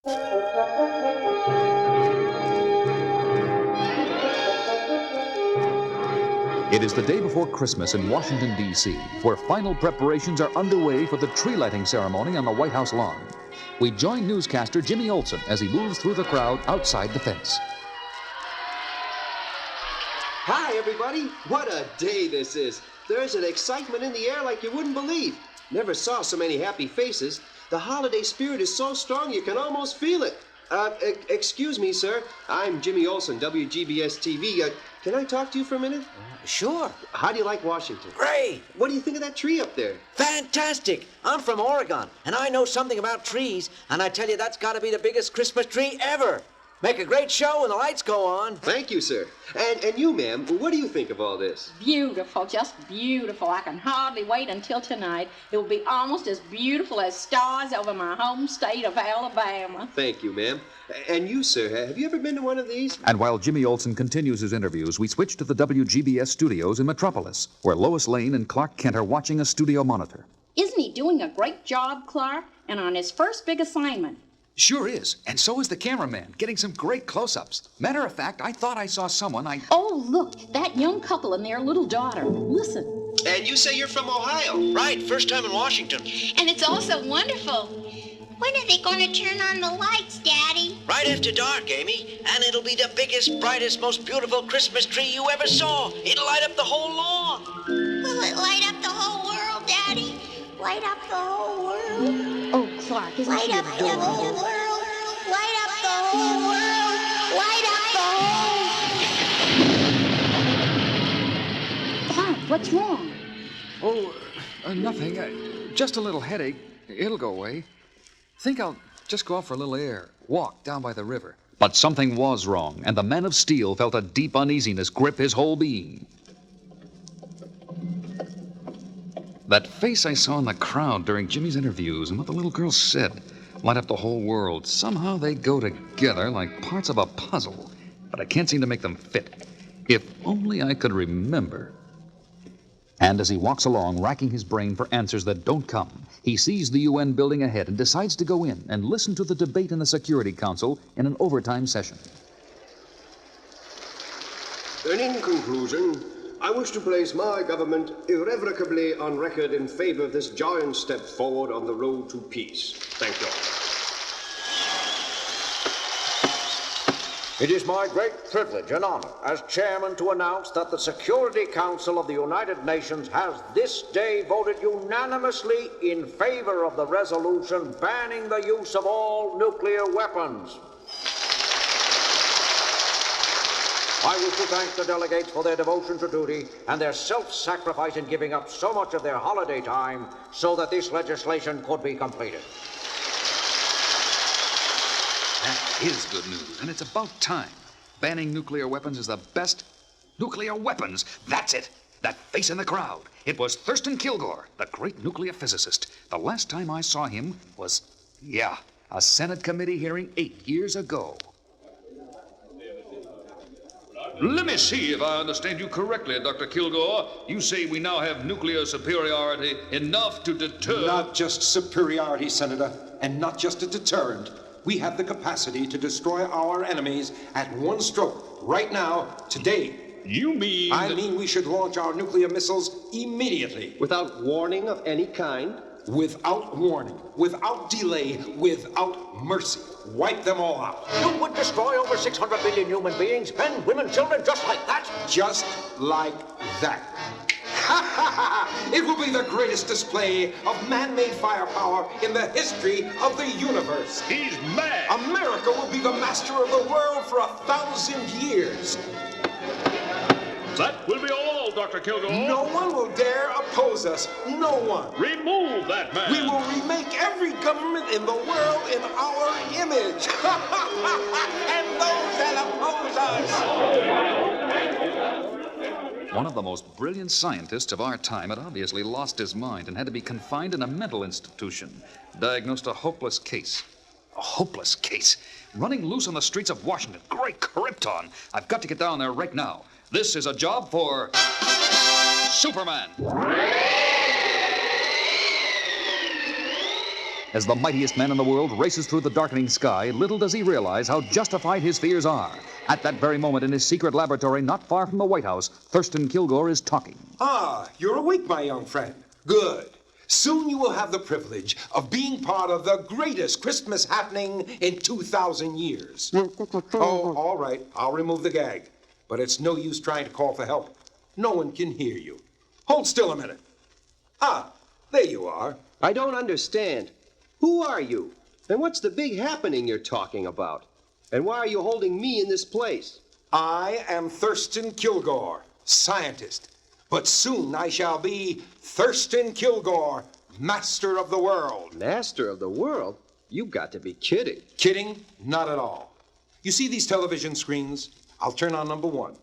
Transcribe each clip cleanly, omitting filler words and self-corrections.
It is the day before Christmas in Washington, D.C., where final preparations are underway for the tree lighting ceremony on the White House lawn. We join newscaster Jimmy Olsen as he moves through the crowd outside the fence. Hi, everybody. What a day this is. There's an excitement in the air like you wouldn't believe. Never saw so many happy faces. The holiday spirit is so strong you can almost feel it. Excuse me, sir. I'm Jimmy Olsen, WGBS TV. Can I talk to you for a minute? Sure. How do you like Washington? Great. What do you think of that tree up there? Fantastic. I'm from Oregon, and I know something about trees, and I tell you, that's got to be the biggest Christmas tree ever. Make a great show when the lights go on. Thank you, sir. And you, ma'am, what do you think of all this? Beautiful, just beautiful. I can hardly wait until tonight. It will be almost as beautiful as stars over my home state of Alabama. Thank you, ma'am. And you, sir, have you ever been to one of these? And while Jimmy Olsen continues his interviews, we switch to the WGBS studios in Metropolis, where Lois Lane and Clark Kent are watching a studio monitor. Isn't he doing a great job, Clark? And on his first big assignment. Sure is. And so is the cameraman, getting some great close-ups. Matter of fact, I thought I saw someone Oh, look, that young couple and their little daughter. Listen. And you say you're from Ohio? Right, first time in Washington. And it's all so wonderful. When are they going to turn on the lights, Daddy? Right after dark, Amy. And it'll be the biggest, brightest, most beautiful Christmas tree you ever saw. It'll light up the whole lawn. Will it light up the whole world, Daddy? Light up the whole world? Oh, Clark, isn't Light she up the adorable? whole world. Light up the whole world. Light up the whole... Clark, what's wrong? Oh, nothing. Just a little headache. It'll go away. Think I'll just go out for a little air. Walk down by the river. But something was wrong, and the Man of Steel felt a deep uneasiness grip his whole being. That face I saw in the crowd during Jimmy's interviews and what the little girl said, light up the whole world, somehow they go together like parts of a puzzle, but I can't seem to make them fit. If only I could remember. And as he walks along, racking his brain for answers that don't come, he sees the UN building ahead and decides to go in and listen to the debate in the Security Council in an overtime session. And in conclusion, I wish to place my government irrevocably on record in favor of this giant step forward on the road to peace. Thank you. It is my great privilege and honor as chairman to announce that the Security Council of the United Nations has this day voted unanimously in favor of the resolution banning the use of all nuclear weapons. I wish to thank the delegates for their devotion to duty and their self-sacrifice in giving up so much of their holiday time so that this legislation could be completed. That is good news, and it's about time. Banning nuclear weapons is the best. Nuclear weapons, that's it. That face in the crowd. It was Thurston Kilgore, the great nuclear physicist. The last time I saw him was, a Senate committee hearing 8 years ago. Let me see if I understand you correctly, Dr. Kilgore. You say we now have nuclear superiority enough to deter... Not just superiority, Senator, and not just a deterrent. We have the capacity to destroy our enemies at one stroke, right now, today. You mean... I mean we should launch our nuclear missiles immediately. Without warning of any kind? Without warning, without delay, without mercy. Wipe them all out. You would destroy over 600 million human beings, men, women, children, just like that? Just like that. It will be the greatest display of man-made firepower in the history of the universe. He's mad! America will be the master of the world for 1,000 years. That will be all, Dr. Kilgore. No one will dare oppose us. No one. Remove that man. We will remake every government in the world in our image. And those that oppose us. One of the most brilliant scientists of our time had obviously lost his mind and had to be confined in a mental institution. Diagnosed a hopeless case. A hopeless case. Running loose on the streets of Washington. Great Krypton. I've got to get down there right now. This is a job for Superman. As the mightiest man in the world races through the darkening sky, little does he realize how justified his fears are. At that very moment in his secret laboratory not far from the White House, Thurston Kilgore is talking. Ah, you're awake, my young friend. Good. Soon you will have the privilege of being part of the greatest Christmas happening in 2,000 years. Oh, all right. I'll remove the gag. But it's no use trying to call for help. No one can hear you. Hold still a minute. Ah, there you are. I don't understand. Who are you? And what's the big happening you're talking about? And why are you holding me in this place? I am Thurston Kilgore, scientist. But soon I shall be Thurston Kilgore, master of the world. Master of the world? You've got to be kidding. Kidding? Not at all. You see these television screens? I'll turn on number 1.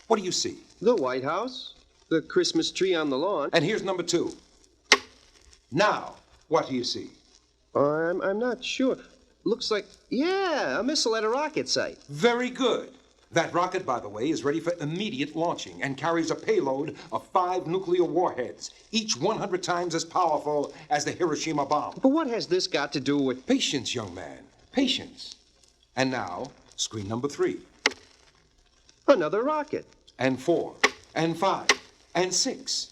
What do you see? The White House, the Christmas tree on the lawn. And here's number 2. Now, what do you see? I'm not sure. Looks like, yeah, a missile at a rocket site. Very good. That rocket, by the way, is ready for immediate launching and carries a payload of 5 nuclear warheads, each 100 times as powerful as the Hiroshima bomb. But what has this got to do with... Patience, young man. Patience. And now, screen number 3. Another rocket. And 4. And 5. And 6.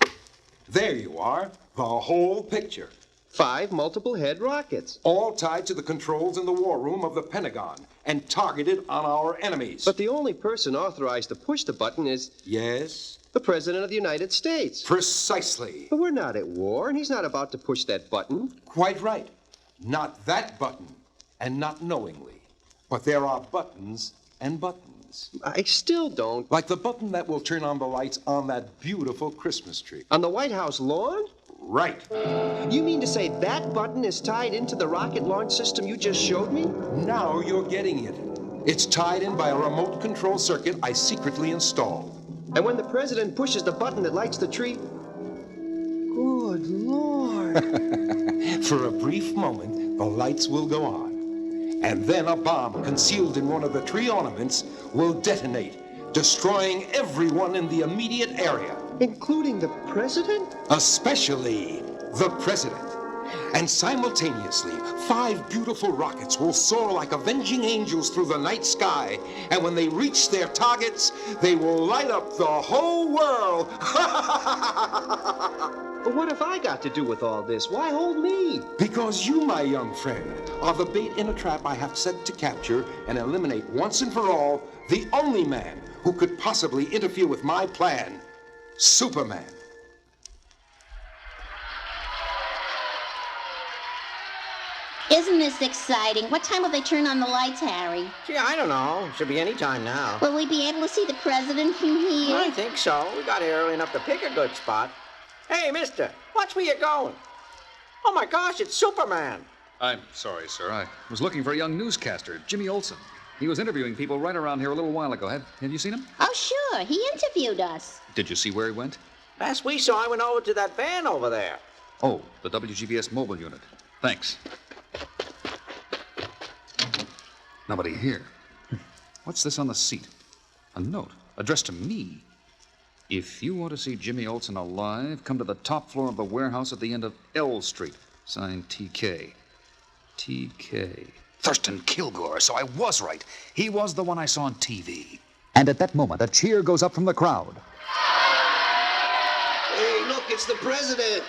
There you are. The whole picture. 5 multiple-head rockets. All tied to the controls in the war room of the Pentagon and targeted on our enemies. But the only person authorized to push the button is... Yes? The President of the United States. Precisely. But we're not at war, and he's not about to push that button. Quite right. Not that button, and not knowingly. But there are buttons and buttons. I still don't... Like the button that will turn on the lights on that beautiful Christmas tree. On the White House lawn? Right. You mean to say that button is tied into the rocket launch system you just showed me? Now you're getting it. It's tied in by a remote control circuit I secretly installed. And when the president pushes the button that lights the tree... Good Lord. For a brief moment, the lights will go on. And then a bomb concealed in one of the tree ornaments will detonate, destroying everyone in the immediate area. Including the president? Especially the president. And simultaneously, 5 beautiful rockets will soar like avenging angels through the night sky. And when they reach their targets, they will light up the whole world. But what have I got to do with all this? Why hold me? Because you, my young friend, are the bait in a trap I have set to capture and eliminate once and for all the only man who could possibly interfere with my plan. Superman. Isn't this exciting? What time will they turn on the lights, Harry? Gee, I don't know. Should be any time now. Will we be able to see the president from here? I think so. We got here early enough to pick a good spot. Hey, mister, watch where you're going. Oh, my gosh, it's Superman. I'm sorry, sir. I was looking for a young newscaster, Jimmy Olsen. He was interviewing people right around here a little while ago. Have you seen him? Oh, sure. He interviewed us. Did you see where he went? Last we saw, I went over to that van over there. Oh, the WGBS mobile unit. Thanks. Nobody here. What's this on the seat? A note addressed to me. If you want to see Jimmy Olsen alive, come to the top floor of the warehouse at the end of L Street. Signed TK. TK. Thurston Kilgore, so I was right. He was the one I saw on TV. And at that moment, a cheer goes up from the crowd. Hey, look, it's the president.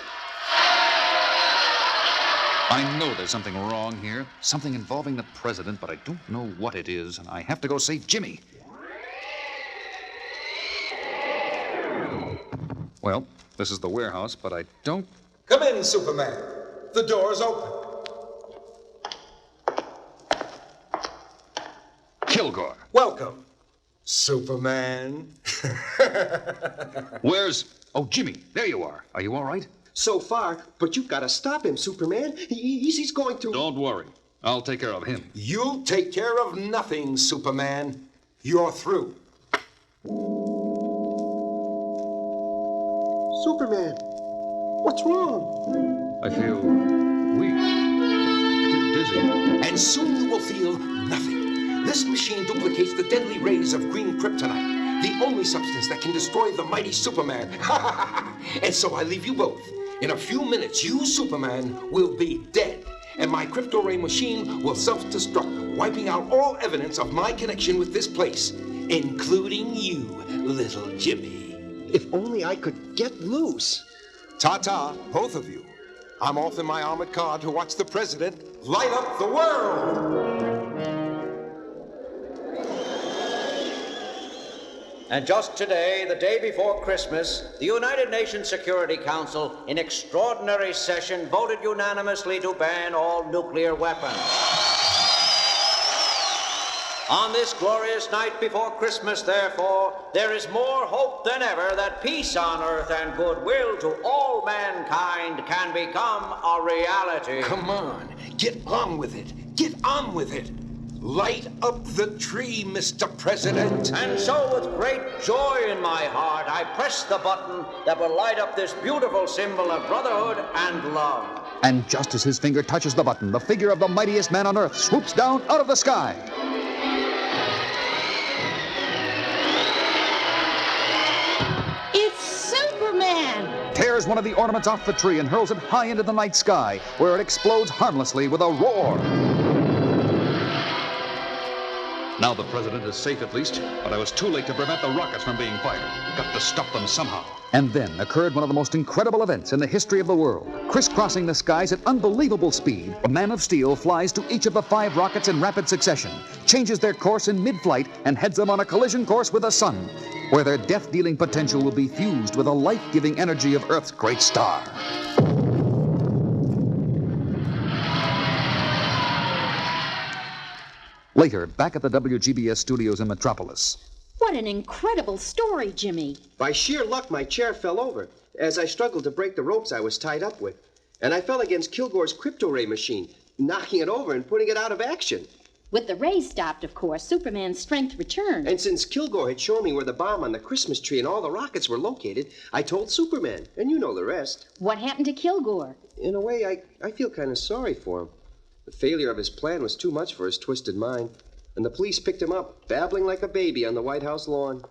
I know there's something wrong here, something involving the president, but I don't know what it is, and I have to go save Jimmy. Well, this is the warehouse, but I don't... Come in, Superman. The door's open. Kilgore. Welcome, Superman. Where's... Oh, Jimmy, there you are. Are you all right? So far, but you've got to stop him, Superman. He's going to... Don't worry. I'll take care of him. You'll take care of nothing, Superman. You're through. Superman, what's wrong? I feel weak, dizzy. And soon you will feel nothing. This machine duplicates the deadly rays of green kryptonite, the only substance that can destroy the mighty Superman. And so I leave you both. In a few minutes, you, Superman, will be dead. and my crypto ray machine will self-destruct, wiping out all evidence of my connection with this place, including you, little Jimmy. If only I could get loose. Ta-ta, both of you. I'm off in my armored car to watch the president light up the world. And just today, the day before Christmas, the United Nations Security Council, in extraordinary session, voted unanimously to ban all nuclear weapons. On this glorious night before Christmas, therefore, there is more hope than ever that peace on earth and goodwill to all mankind can become a reality. Come on, get on with it. Get on with it. Light up the tree, Mr. President. And so, with great joy in my heart, I press the button that will light up this beautiful symbol of brotherhood and love. And just as his finger touches the button, the figure of the mightiest man on earth swoops down out of the sky. It's Superman! Tears one of the ornaments off the tree and hurls it high into the night sky, where it explodes harmlessly with a roar. Now the president is safe at least, but I was too late to prevent the rockets from being fired. Got to stop them somehow. And then occurred one of the most incredible events in the history of the world. Crisscrossing the skies at unbelievable speed, a man of steel flies to each of the 5 rockets in rapid succession, changes their course in mid-flight, and heads them on a collision course with the sun, where their death-dealing potential will be fused with the life-giving energy of Earth's great star. Later, back at the WGBS studios in Metropolis. What an incredible story, Jimmy. By sheer luck, my chair fell over as I struggled to break the ropes I was tied up with. And I fell against Kilgore's crypto ray machine, knocking it over and putting it out of action. With the rays stopped, of course, Superman's strength returned. And since Kilgore had shown me where the bomb on the Christmas tree and all the rockets were located, I told Superman, and you know the rest. What happened to Kilgore? In a way, I feel kind of sorry for him. The failure of his plan was too much for his twisted mind. And the police picked him up, babbling like a baby on the White House lawn.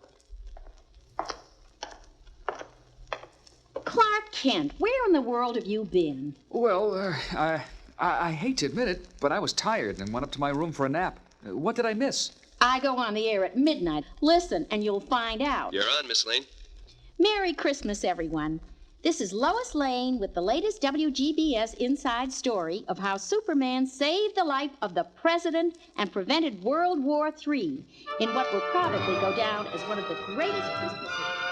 Clark Kent, where in the world have you been? Well, I hate to admit it, but I was tired and went up to my room for a nap. What did I miss? I go on the air at midnight. Listen, and you'll find out. You're on, Miss Lane. Merry Christmas, everyone. This is Lois Lane with the latest WGBS inside story of how Superman saved the life of the president and prevented World War III in what will probably go down as one of the greatest Christmases.